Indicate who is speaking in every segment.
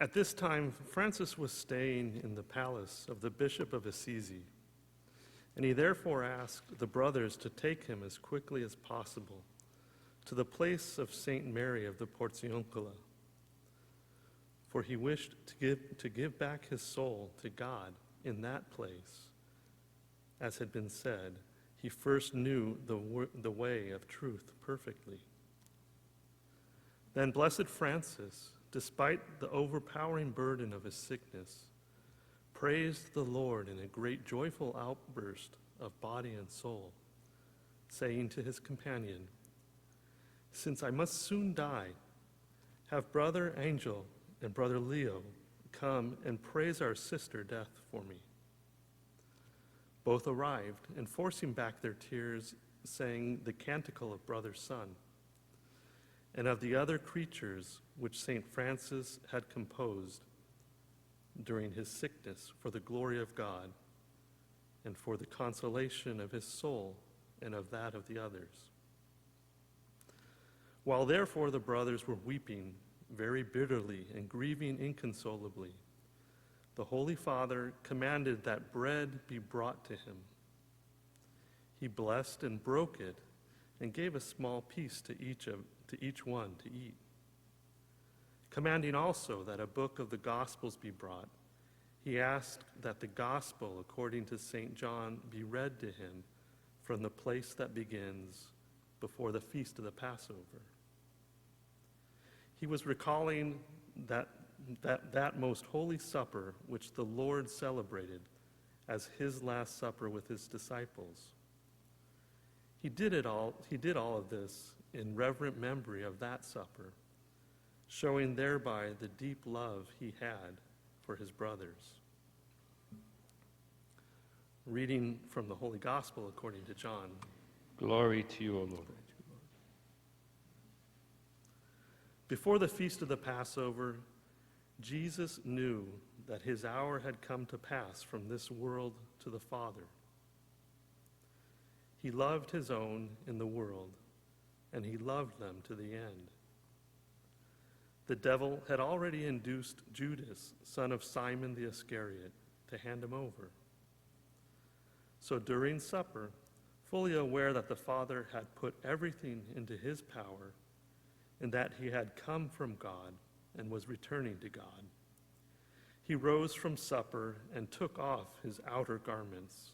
Speaker 1: At this time, Francis was staying in the palace of the Bishop of Assisi, and he therefore asked the brothers to take him as quickly as possible to the place of St. Mary of the Porciuncula, for he wished to give back his soul to God in that place. As had been said, he first knew the way of truth perfectly. Then Blessed Francis, despite the overpowering burden of his sickness, praised the Lord in a great joyful outburst of body and soul, saying to his companion, "Since I must soon die, have Brother Angel and Brother Leo come and praise our sister Death for me." Both arrived, and forcing back their tears, sang the canticle of Brother Sun, and of the other creatures which St. Francis had composed during his sickness for the glory of God and for the consolation of his soul and of that of the others. While therefore the brothers were weeping very bitterly and grieving inconsolably, the Holy Father commanded that bread be brought to him. He blessed and broke it and gave a small piece to each one to eat. Commanding also that a book of the Gospels be brought, he asked that the Gospel according to St. John be read to him from the place that begins before the feast of the Passover. He was recalling that most holy supper which the Lord celebrated as his last supper with his disciples. He did all of this in reverent memory of that supper, showing thereby the deep love he had for his brothers. Reading from the Holy Gospel according to John.
Speaker 2: Glory to you, O Lord.
Speaker 1: Before the feast of the Passover, Jesus knew that his hour had come to pass from this world to the Father. He loved his own in the world, and he loved them to the end. The devil had already induced Judas, son of Simon the Iscariot, to hand him over. So during supper, fully aware that the Father had put everything into his power, and that he had come from God and was returning to God, he rose from supper and took off his outer garments.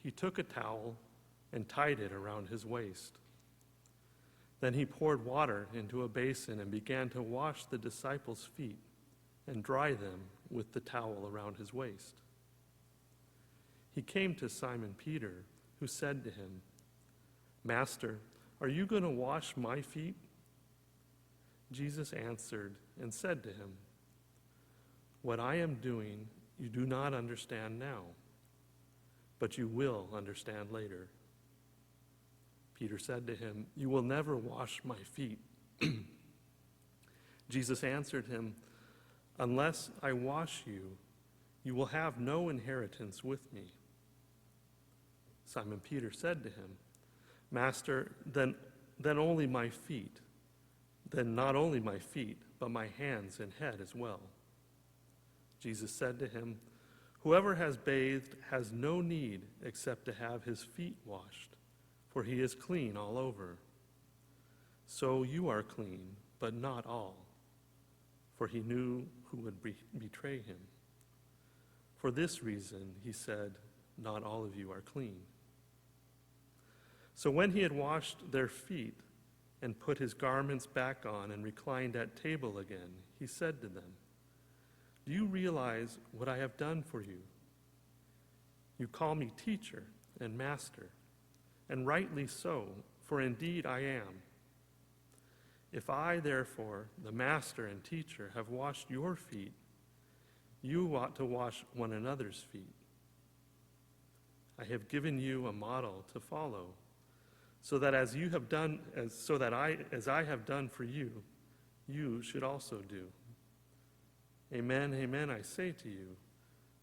Speaker 1: He took a towel and tied it around his waist. Then he poured water into a basin and began to wash the disciples' feet and dry them with the towel around his waist. He came to Simon Peter, who said to him, "Master, are you going to wash my feet?" Jesus answered and said to him, "What I am doing you do not understand now, but you will understand later." Peter said to him, "You will never wash my feet." Jesus answered him, "Unless I wash you, you will have no inheritance with me." Simon Peter said to him, "Master, then only my feet. Then not only my feet, but my hands and head as well." Jesus said to him, "Whoever has bathed has no need except to have his feet washed, for he is clean all over. So you are clean, but not all." For he knew who would betray him. For this reason, he said, "Not all of you are clean." So when he had washed their feet and put his garments back on and reclined at table again, he said to them, "Do you realize what I have done for you? You call me teacher and master, and rightly so, for indeed I am. If I, therefore, the master and teacher, have washed your feet, you ought to wash one another's feet. I have given you a model to follow, so that as I have done for you, you should also do. Amen, amen, I say to you,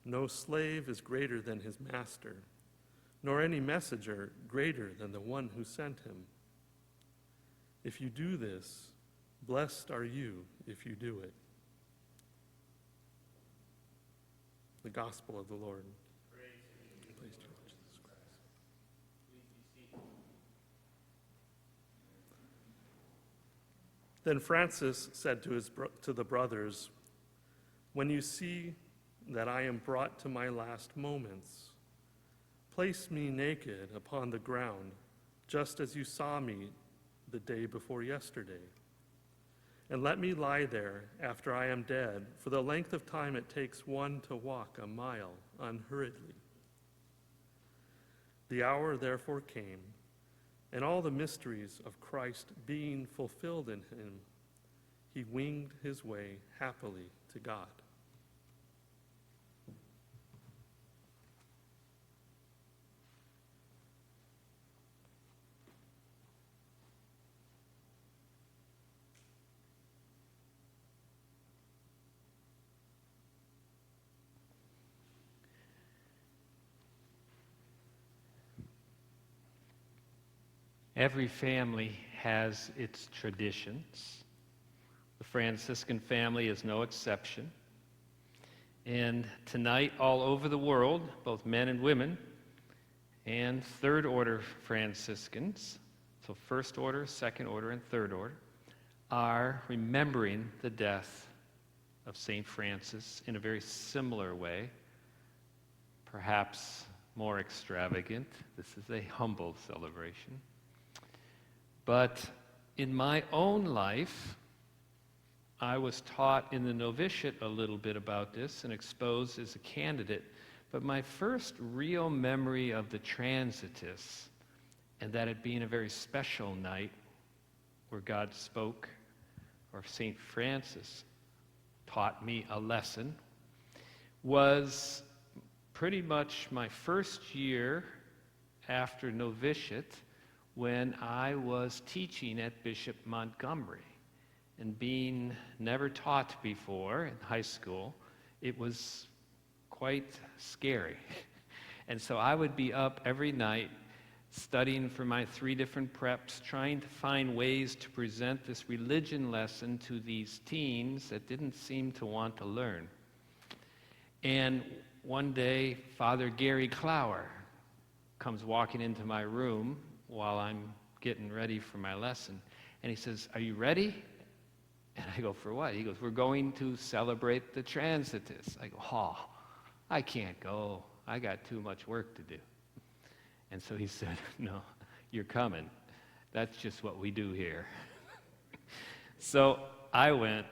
Speaker 1: no slave is greater than his master, nor any messenger greater than the one who sent him. If you do this, blessed are you if you do it." The gospel of the Lord. Praise to you, Lord Jesus Christ. Then Francis said to the brothers, "When you see that I am brought to my last moments, place me naked upon the ground, just as you saw me the day before yesterday. And let me lie there after I am dead, for the length of time it takes one to walk a mile unhurriedly." The hour therefore came, and all the mysteries of Christ being fulfilled in him, he winged his way happily to God.
Speaker 2: Every family has its traditions. The Franciscan family is no exception. And tonight, all over the world, both men and women, and third order Franciscans, so first order, second order, and third order, are remembering the death of St. Francis in a very similar way, perhaps more extravagant. This is a humble celebration. But in my own life, I was taught in the novitiate a little bit about this and exposed as a candidate. But my first real memory of the Transitus, and that it being a very special night where God spoke, or St. Francis taught me a lesson, was pretty much my first year after novitiate, when I was teaching at Bishop Montgomery. And being never taught before in high school, it was quite scary. And so I would be up every night studying for my 3 different preps, trying to find ways to present this religion lesson to these teens that didn't seem to want to learn. And one day, Father Gary Clower comes walking into my room while I'm getting ready for my lesson. And he says, "Are you ready?" And I go, "For what?" He goes, "We're going to celebrate the Transitus." I go, "Oh, I can't go. I got too much work to do." And so he said, "No, you're coming. That's just what we do here." So I went,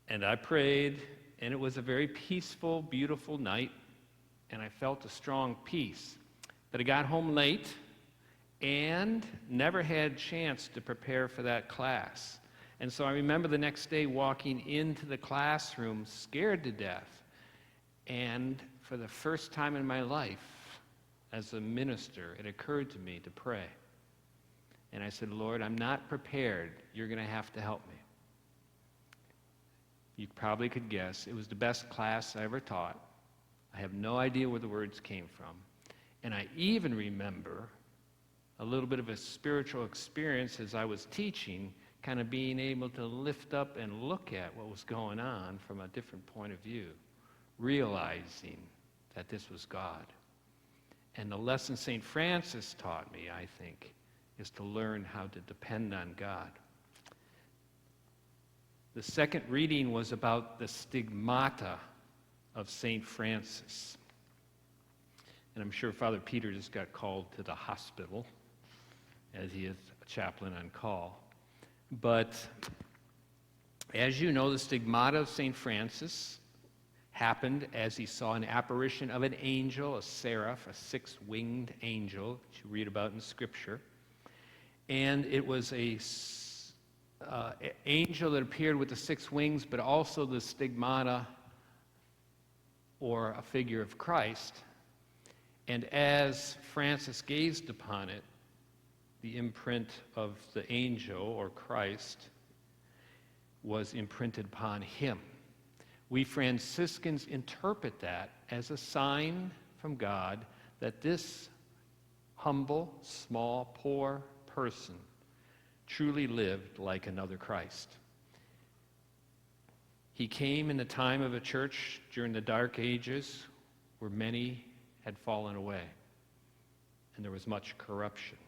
Speaker 2: and I prayed, and it was a very peaceful, beautiful night, and I felt a strong peace. But I got home late, and never had a chance to prepare for that class. And so I remember the next day walking into the classroom scared to death. And for the first time in my life, as a minister, it occurred to me to pray. And I said, "Lord, I'm not prepared. You're going to have to help me." You probably could guess, it was the best class I ever taught. I have no idea where the words came from. And I even remember a little bit of a spiritual experience as I was teaching, kind of being able to lift up and look at what was going on from a different point of view, realizing that this was God. And the lesson St. Francis taught me, I think, is to learn how to depend on God. The second reading was about the stigmata of St. Francis. And I'm sure Father Peter just got called to the hospital, as he is a chaplain on call. But as you know, the stigmata of St. Francis happened as he saw an apparition of an angel, a seraph, a 6-winged angel, which you read about in Scripture. And it was a angel that appeared with the 6 wings, but also the stigmata, or a figure of Christ. And as Francis gazed upon it, the imprint of the angel, or Christ, was imprinted upon him. We Franciscans interpret that as a sign from God that this humble, small, poor person truly lived like another Christ. He came in the time of a church during the Dark Ages where many had fallen away and there was much corruption.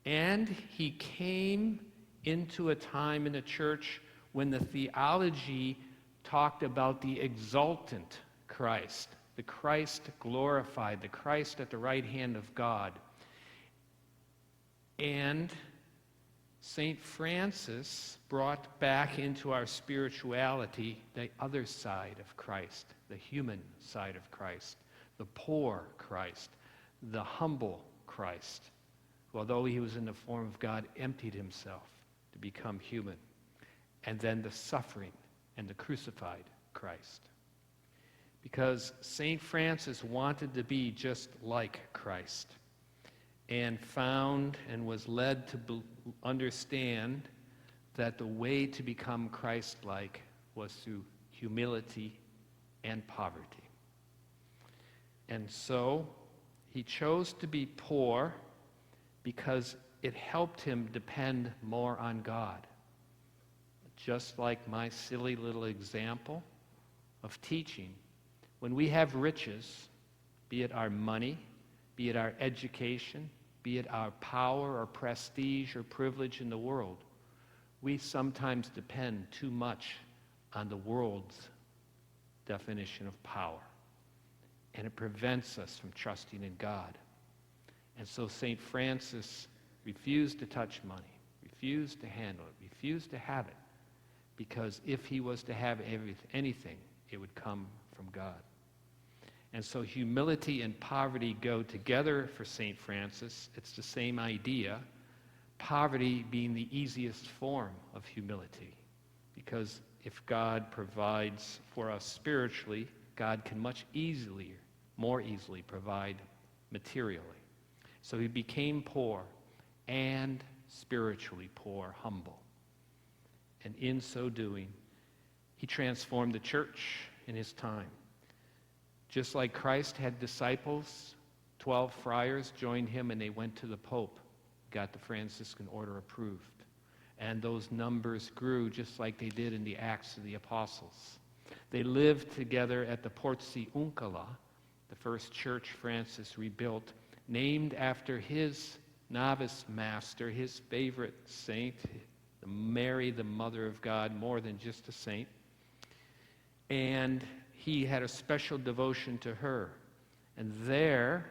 Speaker 2: And he came into a time in the church when the theology talked about the exultant Christ, the Christ glorified, the Christ at the right hand of God. And St. Francis brought back into our spirituality the other side of Christ, the human side of Christ, the poor Christ, the humble Christ, who, although he was in the form of God, emptied himself to become human. And then the suffering and the crucified Christ. Because St. Francis wanted to be just like Christ and found and was led to understand that the way to become Christ-like was through humility and poverty. And so he chose to be poor because it helped him depend more on God. Just like my silly little example of teaching. When we have riches, be it our money, be it our education, be it our power or prestige or privilege in the world, we sometimes depend too much on the world's definition of power. And it prevents us from trusting in God. And so St. Francis refused to touch money, refused to handle it, refused to have it, because if he was to have anything, it would come from God. And so humility and poverty go together for St. Francis. It's the same idea, poverty being the easiest form of humility, because if God provides for us spiritually, God can more easily provide materially. So he became poor and spiritually poor, humble. And in so doing, he transformed the church in his time. Just like Christ had disciples, 12 friars joined him and they went to the Pope, got the Franciscan order approved. And those numbers grew just like they did in the Acts of the Apostles. They lived together at the Porzi Uncula, the first church Francis rebuilt, named after his novice master, his favorite saint, Mary, the Mother of God, more than just a saint. And he had a special devotion to her. And there,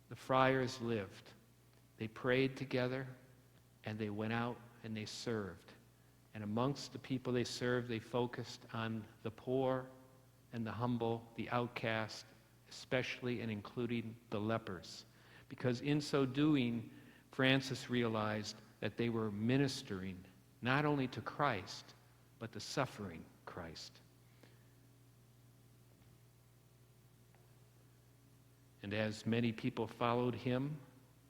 Speaker 2: the friars lived. They prayed together, and they went out and they served. And amongst the people they served, they focused on the poor and the humble, the outcast, especially and including the lepers. Because in so doing, Francis realized that they were ministering not only to Christ, but the suffering Christ. And as many people followed him,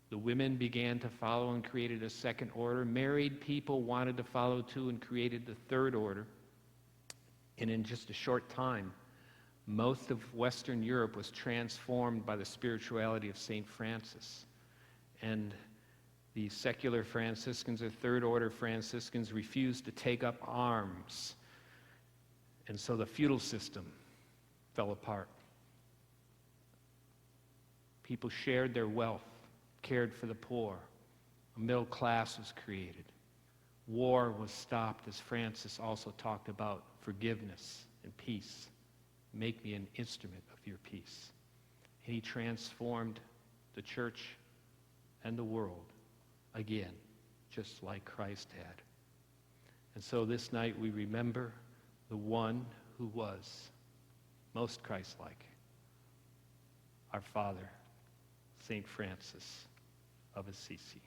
Speaker 2: the women began to follow and created a second order. Married people wanted to follow too and created the third order. And in just a short time, most of Western Europe was transformed by the spirituality of St. Francis. And the secular Franciscans or third order Franciscans refused to take up arms. And so the feudal system fell apart. People shared their wealth, cared for the poor. A middle class was created. War was stopped, as Francis also talked about forgiveness and peace. Make me an instrument of your peace. And he transformed the church and the world again, just like Christ had. And so this night we remember the one who was most Christ-like, our Father, St. Francis of Assisi.